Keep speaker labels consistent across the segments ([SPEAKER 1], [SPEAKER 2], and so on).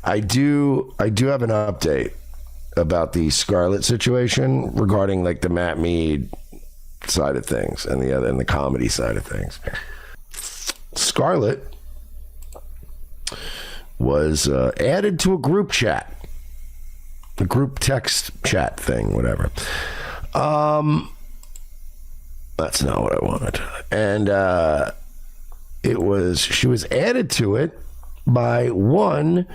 [SPEAKER 1] I do have an update about the Scarlett situation regarding like the Matt Mead side of things and the comedy side of things. Scarlett was added to a group chat, a group text chat thing, whatever. That's not what I wanted. And she was added to it by one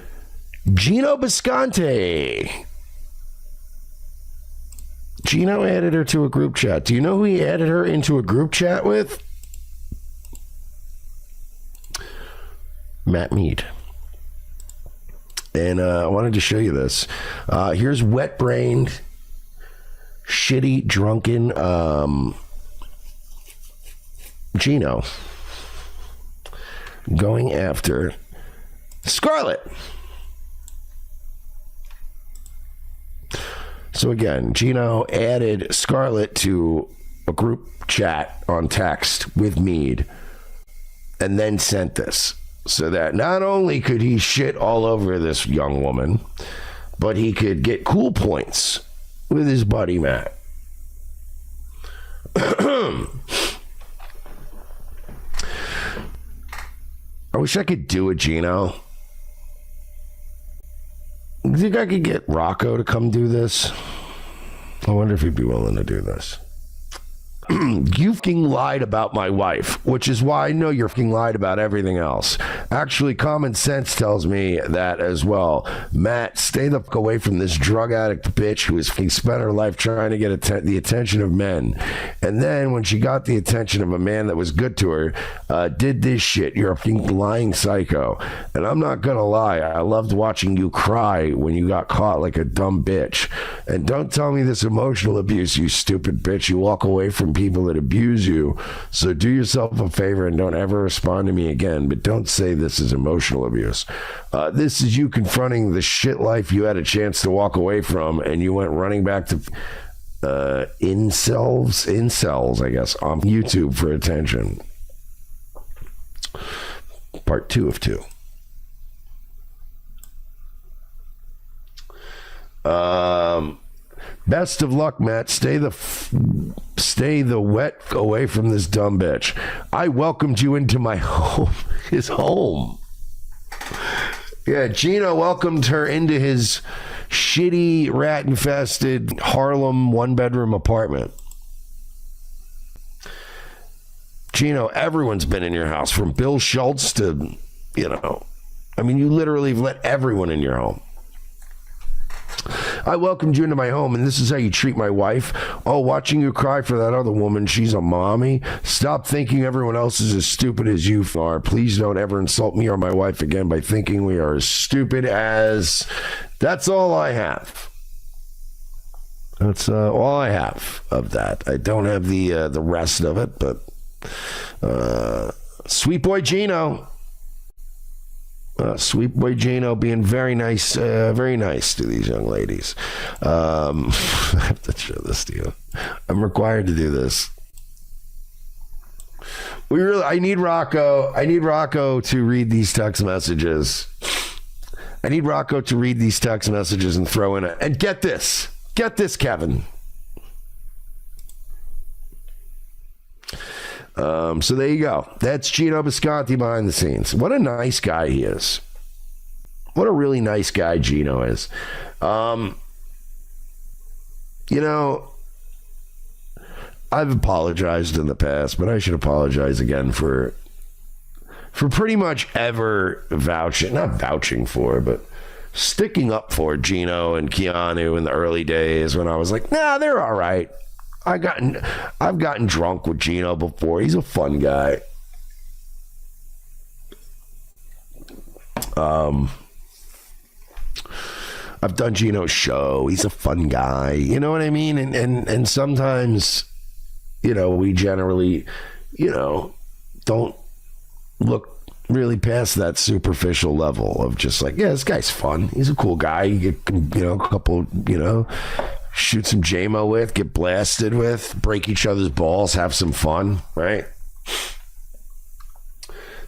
[SPEAKER 1] Geno Bisconte. Gino added her to a group chat. Do you know who he added her into a group chat with? Matt Mead. And I wanted to show you this. Here's wet-brained, shitty, drunken Gino going after Scarlett. So again, Gino added Scarlett to a group chat on text with Mead and then sent this so that not only could he shit all over this young woman, but he could get cool points with his buddy Matt. I wish I could do it, Gino. You think I could get Rocco to come do this? I wonder if he'd be willing to do this. You fucking lied about my wife, which is why I know you're fucking lied about everything else. Actually, common sense tells me that as well. Matt, stay the fuck away from this drug addict bitch who has spent her life trying to get the attention of men. And then when she got the attention of a man that was good to her, did this shit. You're a fucking lying psycho. And I'm not gonna lie, I loved watching you cry when you got caught like a dumb bitch. And don't tell me this emotional abuse, you stupid bitch. You walk away from people that abuse you. So do yourself a favor and don't ever respond to me again. But don't say this is emotional abuse. This is you confronting the shit life you had a chance to walk away from, and you went running back to incels, I guess, on YouTube for attention. Part 2 of 2. Best of luck, Matt. Stay the wet away from this dumb bitch. I welcomed you into my home, his home. Yeah, Gino welcomed her into his shitty, rat-infested Harlem one-bedroom apartment. Gino, everyone's been in your house, from Bill Schultz to, I mean, you literally have let everyone in your home. I welcomed you into my home, and this is how you treat my wife? Oh, watching you cry for that other woman, she's a mommy? Stop thinking everyone else is as stupid as you are. Please don't ever insult me or my wife again by thinking we are as stupid as... That's all I have. That's all I have of that. I don't have the rest of it, but... Sweet boy Gino. Sweet boy Geno being very nice to these young ladies. I have to show this to you. I'm required to do this. I need Rocco to read these text messages. I need Rocco to read these text messages and throw in it. And get this, Kevin. So there you go. That's Geno Bisconte behind the scenes. What a nice guy he is. What a really nice guy Gino is. I've apologized in the past, but I should apologize again for pretty much ever not vouching for, but sticking up for Gino and Keanu in the early days when I was like, nah, they're all right. I've gotten drunk with Gino before. He's a fun guy. I've done Gino's show. He's a fun guy. You know what I mean? And sometimes, we generally, don't look really past that superficial level of just like, yeah, this guy's fun. He's a cool guy. You get, a couple, shoot some JMO with, get blasted with, break each other's balls, have some fun, right?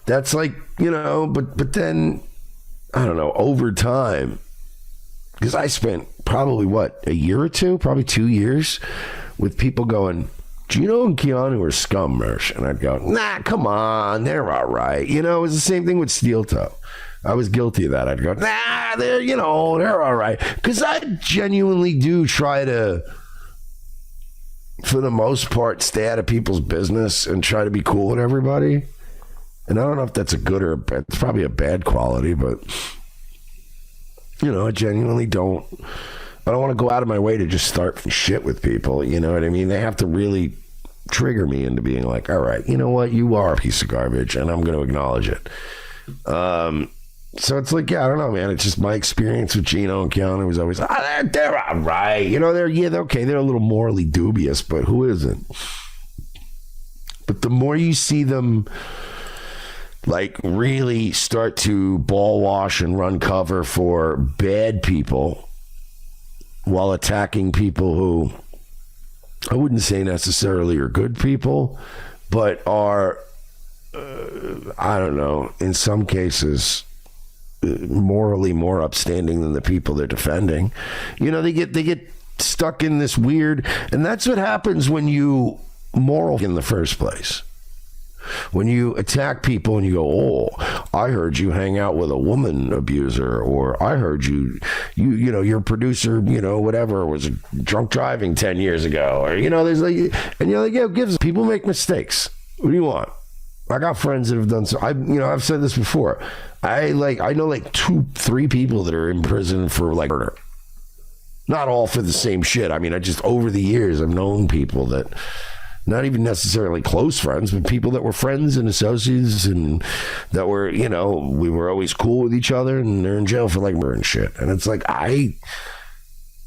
[SPEAKER 1] That's like, but then I don't know, over time, because I spent probably, a year or two, probably 2 years with people going, Gino and Keanu are scum, Mersh. And I'd go, nah, come on, they're all right. You know, it was the same thing with Steel Toe. I was guilty of that. I'd go, nah, they're all right. Because I genuinely do try to, for the most part, stay out of people's business and try to be cool with everybody. And I don't know if that's a good or a bad, it's probably a bad quality, but, I genuinely don't. I don't want to go out of my way to just start shit with people. You know what I mean? They have to really trigger me into being like, all right, you know what? You are a piece of garbage, and I'm going to acknowledge it. So it's like, yeah, I don't know, man. It's just my experience with Gino and Keanu was always, they're all right. They're okay. They're a little morally dubious, but who isn't? But the more you see them, like, really start to ball wash and run cover for bad people while attacking people who I wouldn't say necessarily are good people, but are, I don't know, in some cases, morally more upstanding than the people they're defending. They get stuck in this weird, and that's what happens when you moral in the first place. When you attack people and you go, oh, I heard you hang out with a woman abuser, or I heard your producer, whatever, was drunk driving 10 years ago, or, there's like, and you're like, yeah, people make mistakes. What do you want? I got friends that have done so. I've said this before. I know like 2-3 people that are in prison for like murder. Not all for the same shit. I mean, over the years, I've known people that, not even necessarily close friends, but people that were friends and associates and that were, we were always cool with each other, and they're in jail for like murder and shit. And it's like, I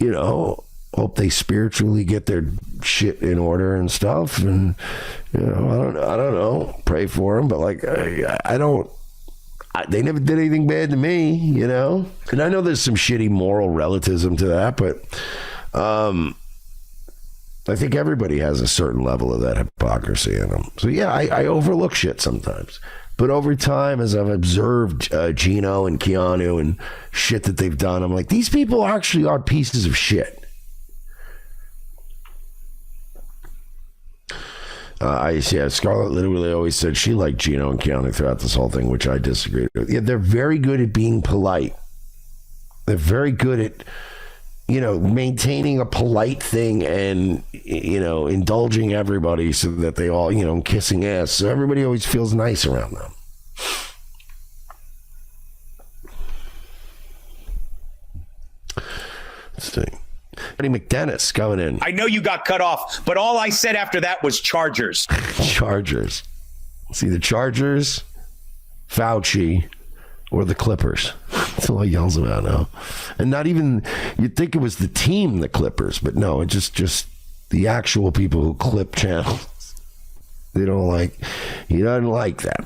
[SPEAKER 1] hope they spiritually get their shit in order and stuff. And, I don't know, pray for them. But like, they never did anything bad to me, And I know there's some shitty moral relativism to that, but, I think everybody has a certain level of that hypocrisy in them. So yeah, I overlook shit sometimes. But over time, as I've observed Gino and Keanu and shit that they've done, I'm like, these people actually are pieces of shit. Scarlett literally always said she liked Gino and Keanu throughout this whole thing, which I disagreed with. Yeah, they're very good at being polite. They're very good at maintaining a polite thing and, indulging everybody so that they all, kissing ass. So everybody always feels nice around them. Let's see. Eddie McDennis coming in.
[SPEAKER 2] I know you got cut off, but all I said after that was Chargers.
[SPEAKER 1] Chargers. See, the Chargers, Fauci, or the Clippers. That's all he yells about now. And not even, you'd think it was the team, the Clippers, but no, it's just the actual people who clip channels. He doesn't like them.